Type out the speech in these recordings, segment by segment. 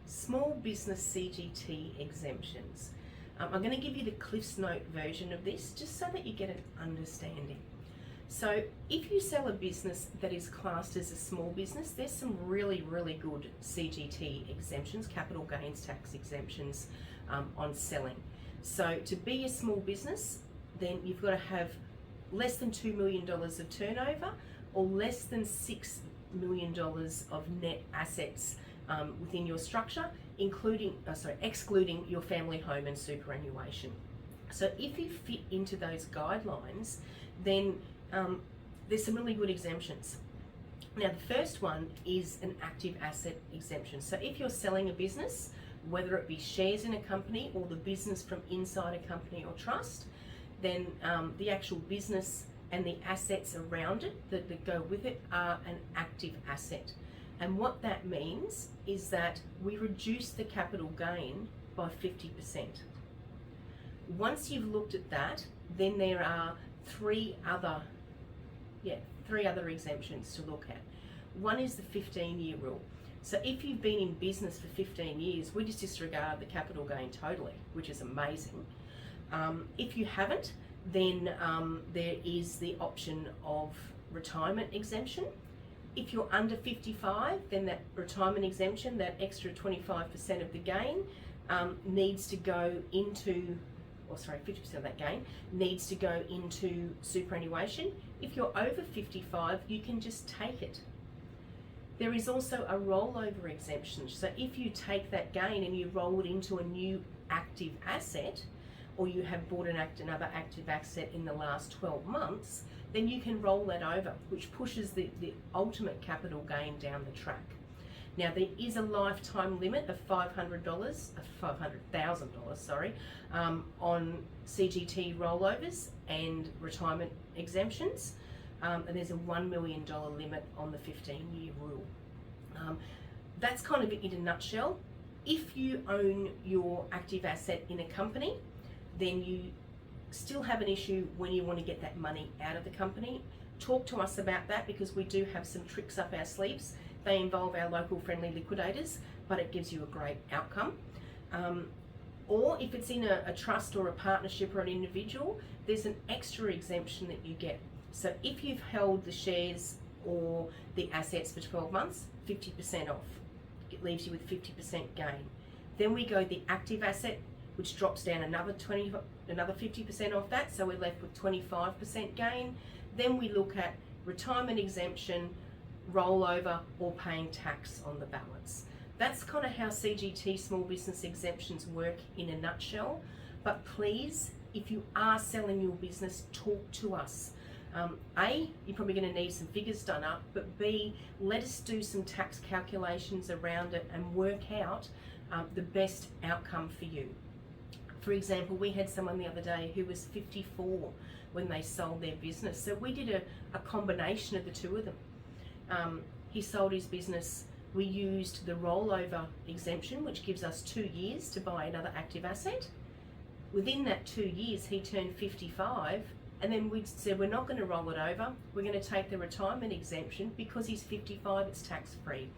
small business CGT exemptions. I'm going to give you the Cliff's Note version of this just so that you get an understanding. So if you sell a business that is classed as a small business, there's some really, really good CGT exemptions, capital gains tax exemptions on selling. So to be a small business, then you've got to have less than $2 million of turnover or less than $6 million of net assets within your structure, excluding your family home and superannuation. So if you fit into those guidelines, then there's some really good exemptions. Now, the first one is an active asset exemption. So if you're selling a business, whether it be shares in a company or the business from inside a company or trust, then the actual business and the assets around it that go with it are an active asset. And what that means is that we reduce the capital gain by 50%. Once you've looked at that, then there are three other exemptions to look at. One is the 15-year rule. So if you've been in business for 15 years, we just disregard the capital gain totally, which is amazing. If you haven't, then there is the option of retirement exemption. If you're under 55, then that retirement exemption, that extra 25% of the gain, needs to go into, 50% of that gain needs to go into superannuation. If you're over 55, you can just take it. There is also a rollover exemption. So if you take that gain and you roll it into a new active asset, or you have bought another active asset in the last 12 months, then you can roll that over, which pushes the ultimate capital gain down the track. Now, there is a lifetime limit of $500,000, on CGT rollovers and retirement exemptions, and there's a $1 million limit on the 15-year rule. That's kind of it in a nutshell. If you own your active asset in a company, then you still have an issue when you want to get that money out of the company. Talk to us about that, because we do have some tricks up our sleeves. They involve our local friendly liquidators, but it gives you a great outcome. Or if it's in a trust or a partnership or an individual, there's an extra exemption that you get. So if you've held the shares or the assets for 12 months, 50% off. It leaves you with 50% gain. Then we go the active asset, which drops down another 50% off that, so we're left with 25% gain. Then we look at retirement exemption, rollover, or paying tax on the balance. That's kind of how CGT small business exemptions work in a nutshell. But please, if you are selling your business, talk to us. A, you're probably going to need some figures done up, but B, let us do some tax calculations around it and work out the best outcome for you. For example, we had someone the other day who was 54 when they sold their business. So we did a combination of the two of them. He sold his business. We used the rollover exemption, which gives us 2 years to buy another active asset. Within that 2 years, he turned 55, and then we said, we're not going to roll it over. We're going to take the retirement exemption because he's 55, it's tax-free.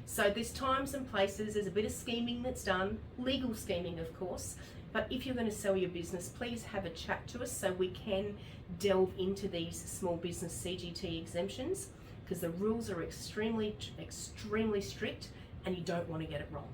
So there's times and places, there's a bit of scheming that's done, legal scheming of course, but if you're going to sell your business, please have a chat to us so we can delve into these small business CGT exemptions, because the rules are extremely strict and you don't want to get it wrong.